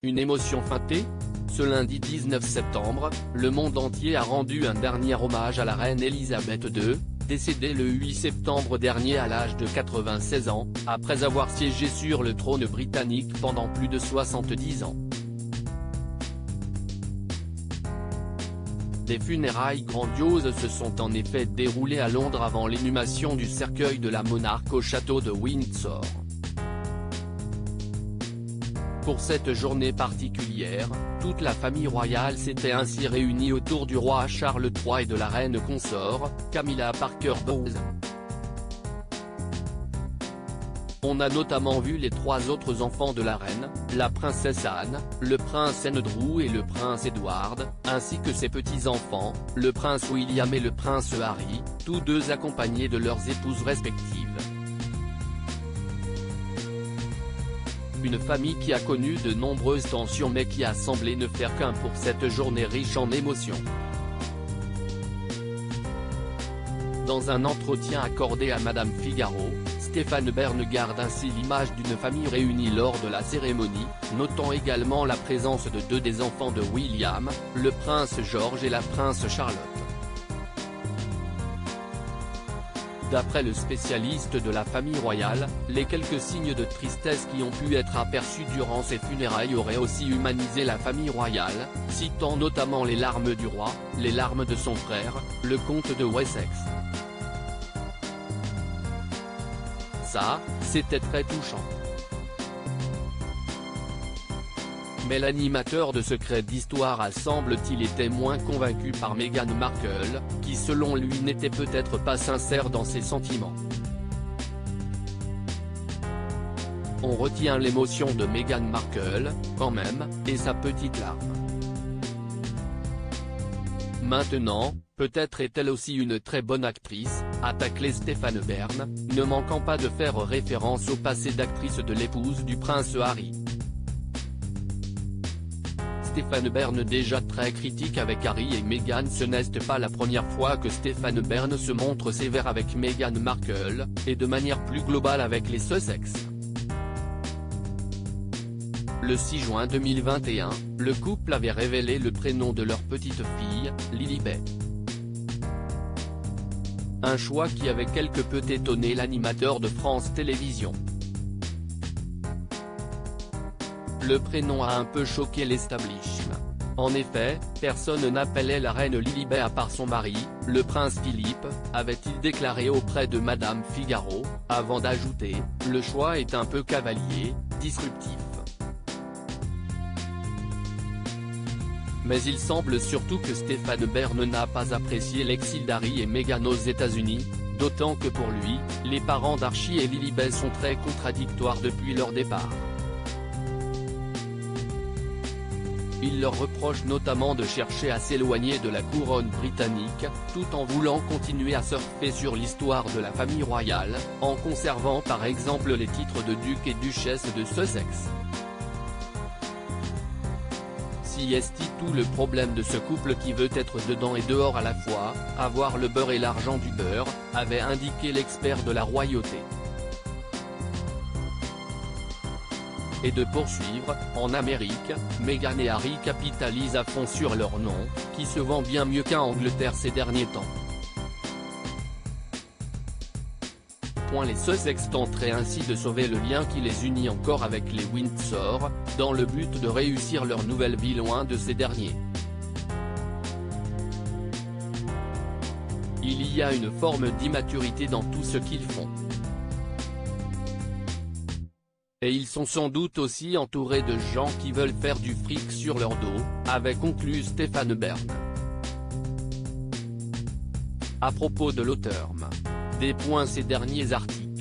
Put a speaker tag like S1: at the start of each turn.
S1: Une émotion feintée ? Ce lundi 19 septembre, le monde entier a rendu un dernier hommage à la reine Elisabeth II, décédée le 8 septembre dernier à l'âge de 96 ans, après avoir siégé sur le trône britannique pendant plus de 70 ans. Des funérailles grandioses se sont en effet déroulées à Londres avant l'inhumation du cercueil de la monarque au château de Windsor. Pour cette journée particulière, toute la famille royale s'était ainsi réunie autour du roi Charles III et de la reine consort, Camilla Parker Bowles. On a notamment vu les trois autres enfants de la reine, la princesse Anne, le prince Andrew et le prince Edward, ainsi que ses petits-enfants, le prince William et le prince Harry, tous deux accompagnés de leurs épouses respectives. Une famille qui a connu de nombreuses tensions mais qui a semblé ne faire qu'un pour cette journée riche en émotions. Dans un entretien accordé à Madame Figaro, Stéphane Bern garde ainsi l'image d'une famille réunie lors de la cérémonie, notant également la présence de deux des enfants de William, le prince George et la princesse Charlotte. D'après le spécialiste de la famille royale, les quelques signes de tristesse qui ont pu être aperçus durant ces funérailles auraient aussi humanisé la famille royale, citant notamment les larmes du roi, les larmes de son frère, le comte de Wessex. Ça, c'était très touchant. Mais l'animateur de Secrets d'Histoire semble-t-il était moins convaincu par Meghan Markle, qui selon lui n'était peut-être pas sincère dans ses sentiments. On retient l'émotion de Meghan Markle, quand même, et sa petite larme. Maintenant, peut-être est-elle aussi une très bonne actrice, a taclé Stéphane Bern, ne manquant pas de faire référence au passé d'actrice de l'épouse du prince Harry. Stéphane Bern déjà très critique avec Harry et Meghan. Ce n'est pas la première fois que Stéphane Bern se montre sévère avec Meghan Markle, et de manière plus globale avec les Sussex. Le 6 juin 2021, le couple avait révélé le prénom de leur petite fille, Lilibet. Un choix qui avait quelque peu étonné l'animateur de France Télévisions. Le prénom a un peu choqué l'establishment. En effet, personne n'appelait la reine Lilibet à part son mari, le prince Philippe, avait-il déclaré auprès de Madame Figaro, avant d'ajouter « Le choix est un peu cavalier, disruptif ». Mais il semble surtout que Stéphane Bern n'a pas apprécié l'exil d'Harry et Meghan aux États-Unis, d'autant que pour lui, les parents d'Archie et Lilibet sont très contradictoires depuis leur départ. Il leur reproche notamment de chercher à s'éloigner de la couronne britannique, tout en voulant continuer à surfer sur l'histoire de la famille royale, en conservant par exemple les titres de duc et duchesse de Sussex. Si est tout le problème de ce couple qui veut être dedans et dehors à la fois, avoir le beurre et l'argent du beurre, avait indiqué l'expert de la royauté. Et de poursuivre, en Amérique, Meghan et Harry capitalisent à fond sur leur nom, qui se vend bien mieux qu'en Angleterre ces derniers temps. Les Sussex tenteraient ainsi de sauver le lien qui les unit encore avec les Windsor, dans le but de réussir leur nouvelle vie loin de ces derniers. Il y a une forme d'immaturité dans tout ce qu'ils font. Et ils sont sans doute aussi entourés de gens qui veulent faire du fric sur leur dos, avait conclu Stéphane Bern. À propos de l'auteur, des points ces derniers articles.